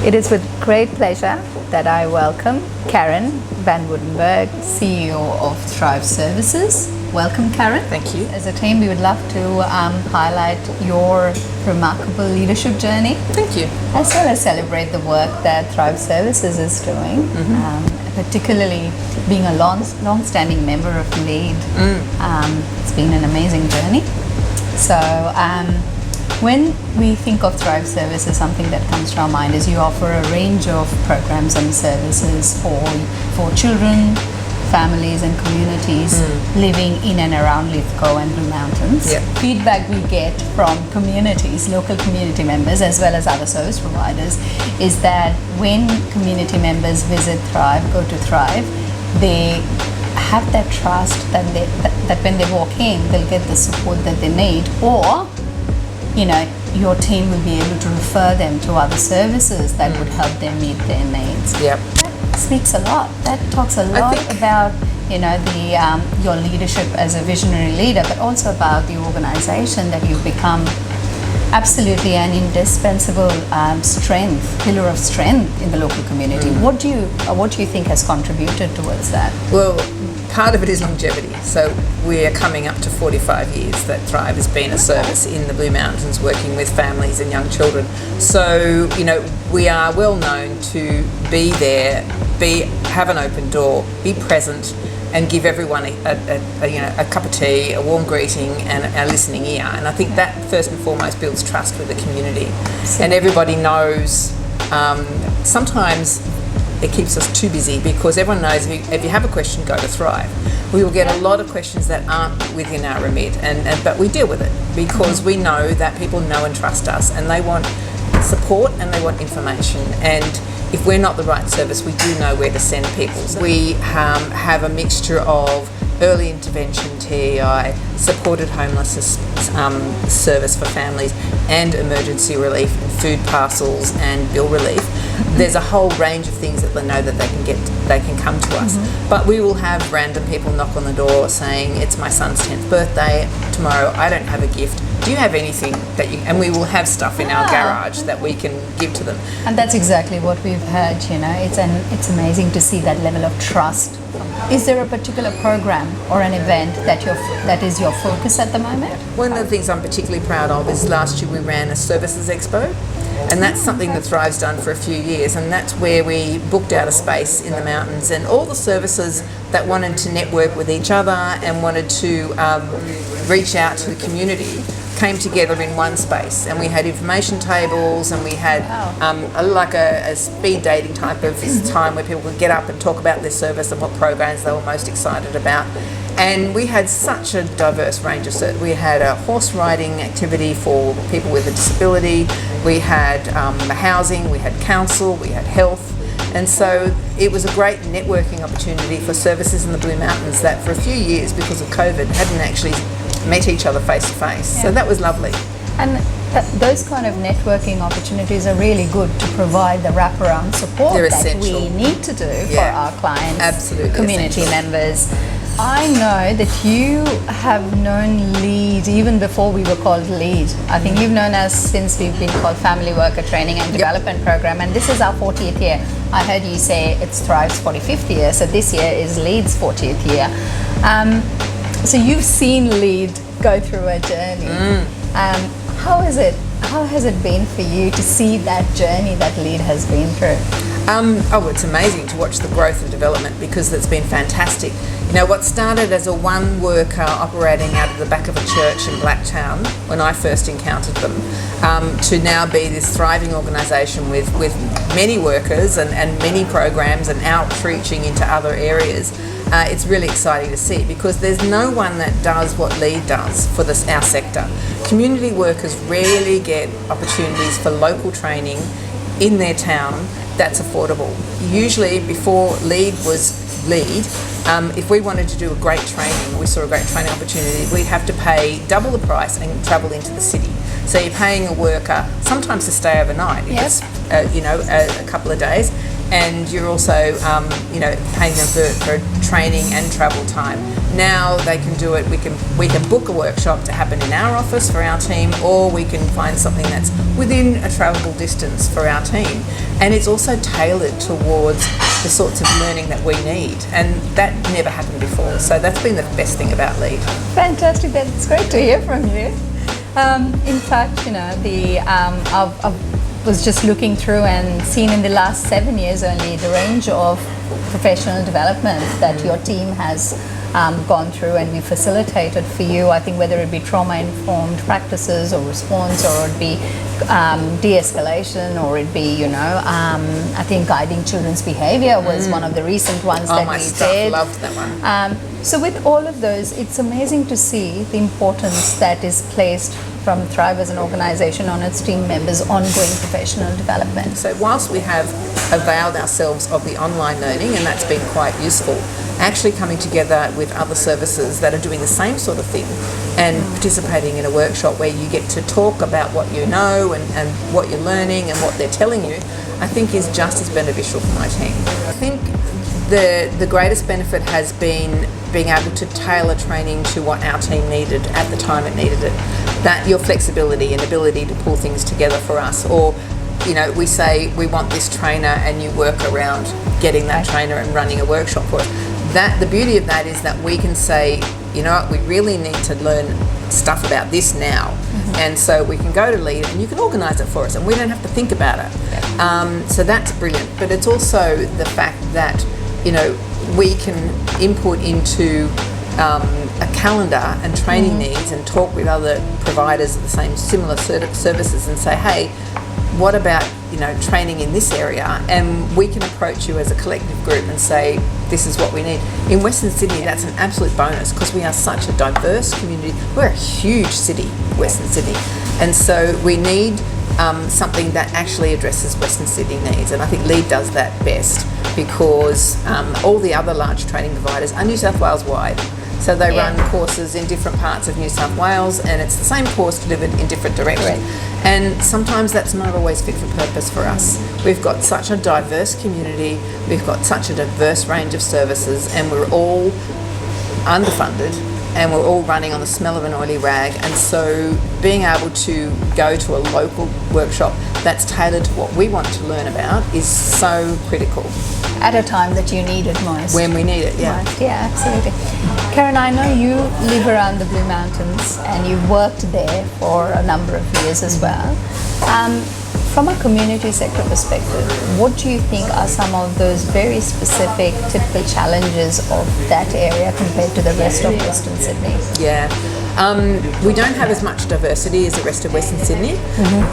It is with great pleasure that I welcome Karen van Woudenberg, CEO of Thrive Services. Welcome, Karen. Thank you. As a team, we would love to highlight your remarkable leadership journey. Thank you. As well as celebrate the work that Thrive Services is doing, particularly being a long-standing member of LEAD. It's been an amazing journey. So when we think of Thrive Services, something that comes to our mind is you offer a range of programs and services for children, families and communities living in and around Lithgow and Blue Mountains. Yep. Feedback we get from communities, local community members as well as other service providers, is that when community members visit Thrive, go to Thrive, they have that trust that when they walk in, they'll get the support that they need, or your team will be able to refer them to other services that would help them meet their needs. Yep. That speaks a lot. That talks a lot about your leadership as a visionary leader, but also about the organization that you've become absolutely an indispensable pillar of strength in the local community. What do you think has contributed towards that? Well, part of it is longevity. So we are coming up to 45 years that Thrive has been a service in the Blue Mountains, working with families and young children. So, we are well known to be there, have an open door, be present, and give everyone a cup of tea, a warm greeting, and a listening ear. And I think that first and foremost builds trust with the community. And everybody knows. Sometimes it keeps us too busy because everyone knows if you have a question, go to Thrive. We will get a lot of questions that aren't within our remit, but we deal with it because we know that people know and trust us, and they want support and they want information. And if we're not the right service, we do know where to send people. We have a mixture of early intervention, TEI, supported homelessness service for families, and emergency relief, and food parcels and bill relief. There's a whole range of things that they know that they can come to us. But we will have random people knock on the door saying, it's my son's 10th birthday tomorrow, I don't have a gift. Do you have anything that you... And we will have stuff in our garage that we can give to them. And that's exactly what we've heard, It's amazing to see that level of trust. Is there a particular program or an event that is your focus at the moment? One of the things I'm particularly proud of is last year we ran a services expo, and that's something that Thrive's done for a few years, and that's where we booked out a space in the mountains, and all the services that wanted to network with each other and wanted to reach out to the community came together in one space, and we had information tables, and we had a speed dating type of time where people could get up and talk about their service and what programs they were most excited about. And we had such a diverse range of services. We had a horse riding activity for people with a disability, we had housing, we had council, we had health. And so it was a great networking opportunity for services in the Blue Mountains that for a few years, because of COVID, hadn't actually met each other face to face. So that was lovely. And those kind of networking opportunities are really good to provide the wraparound support that we need to do for our clients, community members. I know that you have known LEAD even before we were called LEAD. I think you've known us since we've been called Family Worker Training and Development Program, and this is our 40th year. I heard you say it's Thrive's 45th year, so this year is LEAD's 40th year. So you've seen LEAD go through a journey. How has it been for you to see that journey that LEAD has been through? It's amazing to watch the growth and development because it's been fantastic. What started as a one worker operating out of the back of a church in Blacktown when I first encountered them, to now be this thriving organisation with many workers and many programs and outreaching into other areas. It's really exciting to see because there's no one that does what LEAD does for our sector. Community workers rarely get opportunities for local training in their town that's affordable. Usually before LEAD was LEAD, if we wanted to do a great training, we saw a great training opportunity, we'd have to pay double the price and travel into the city. So you're paying a worker sometimes to stay overnight, if it's a couple of days, and you're also paying them for training and travel time. Now they can do it. We can book a workshop to happen in our office for our team, or we can find something that's within a travelable distance for our team. And it's also tailored towards the sorts of learning that we need, and that never happened before. So that's been the best thing about LEAD. Fantastic, that's great to hear from you. In fact, you know, I was just looking through and seen in the last 7 years only the range of professional development that your team has gone through and we facilitated for you. I think whether it be trauma-informed practices or response, or it be de-escalation, or it be, you know, I think guiding children's behaviour was one of the recent ones that we did. Loved that one. So with all of those, it's amazing to see the importance that is placed from Thrive as an organisation on its team members' ongoing professional development. So whilst we have availed ourselves of the online learning, and that's been quite useful, actually coming together with other services that are doing the same sort of thing and participating in a workshop where you get to talk about what you know and what you're learning and what they're telling you, I think is just as beneficial for my team. I think the greatest benefit has been being able to tailor training to what our team needed at the time it needed it. That your flexibility and ability to pull things together for us, or you know, we say we want this trainer and you work around getting that trainer and running a workshop for us. That the beauty of that is that we can say, you know what, we really need to learn stuff about this now. And so we can go to LEAD and you can organise it for us and we don't have to think about it. So that's brilliant. But it's also the fact that, you know, we can input into a calendar and training needs and talk with other providers of the same similar services and say, hey, what about, you know, training in this area? And we can approach you as a collective group and say, this is what we need. In Western Sydney, that's an absolute bonus because we are such a diverse community. We're a huge city, Western Sydney. And so we need something that actually addresses Western Sydney needs. And I think LEAD does that best because all the other large training providers are New South Wales wide. So they run courses in different parts of New South Wales and it's the same course delivered in different directions. And sometimes that's not always fit for purpose for us. We've got such a diverse community, we've got such a diverse range of services, and we're all underfunded and we're all running on the smell of an oily rag. And so being able to go to a local workshop that's tailored to what we want to learn about is so critical. At a time that you need it most. When we need it, yeah. Right. Yeah, absolutely. Karen, I know you live around the Blue Mountains and you've worked there for a number of years as well. From a community sector perspective, what do you think are some of those very specific, typical challenges of that area compared to the rest of Western Sydney? Yeah. We don't have as much diversity as the rest of Western Sydney,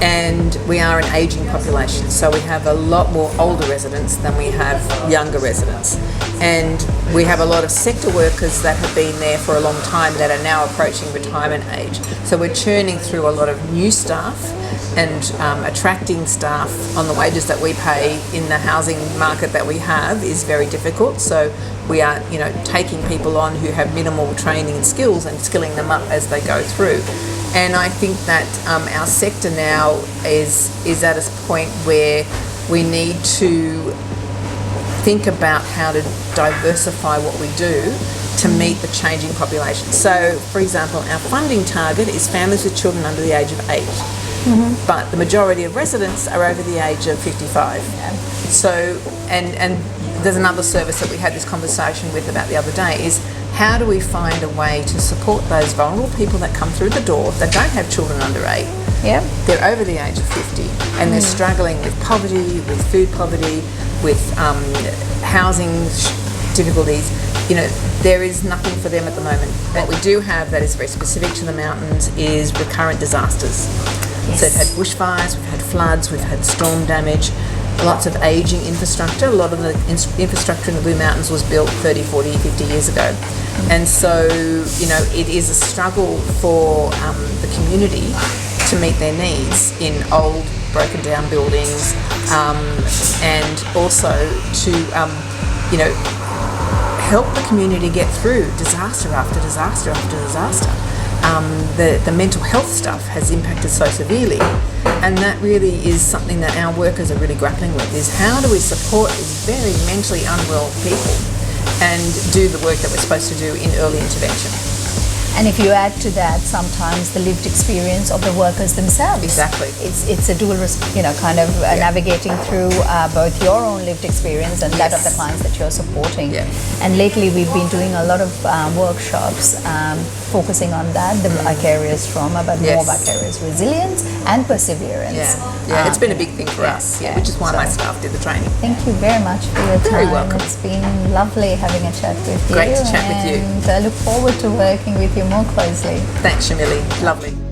and we are an ageing population, so we have a lot more older residents than we have younger residents. And we have a lot of sector workers that have been there for a long time that are now approaching retirement age. So we're churning through a lot of new staff and attracting staff on the wages that we pay in the housing market that we have is very difficult. So we are, you know, taking people on who have minimal training and skills and skilling them up as they go through. And I think that our sector now is at a point where we need to think about how to diversify what we do to meet the changing population. So, for example, our funding target is families with children under the age of 8. But the majority of residents are over the age of 55. So, and there's another service that we had this conversation with about the other day is how do we find a way to support those vulnerable people that come through the door that don't have children under 8? They're over the age of 50 and they're struggling with poverty, with food poverty, with housing difficulties. You know, there is nothing for them at the moment. What we do have that is very specific to the mountains is recurrent disasters. So we've had bushfires, we've had floods, we've had storm damage, lots of ageing infrastructure. A lot of the infrastructure in the Blue Mountains was built 30, 40, 50 years ago. And so, you know, it is a struggle for the community to meet their needs in old, broken down buildings, and also to, you know, help the community get through disaster after disaster after disaster. The mental health stuff has impacted so severely, and that really is something that our workers are really grappling with, is how do we support these very mentally unwell people and do the work that we're supposed to do in early intervention. And if you add to that sometimes the lived experience of the workers themselves. Exactly. It's a dual, kind of navigating through both your own lived experience and that of the clients that you're supporting. Yeah. And lately we've been doing a lot of workshops focusing on that, the vicarious trauma, but more vicarious resilience and perseverance. Yeah, it's been a big thing for us, which is why my staff did the training. Thank you very much for your time. Very welcome. It's been lovely having a chat with you. Great to chat with you. And I look forward to working with you more closely. Thanks, Sharmily. Lovely.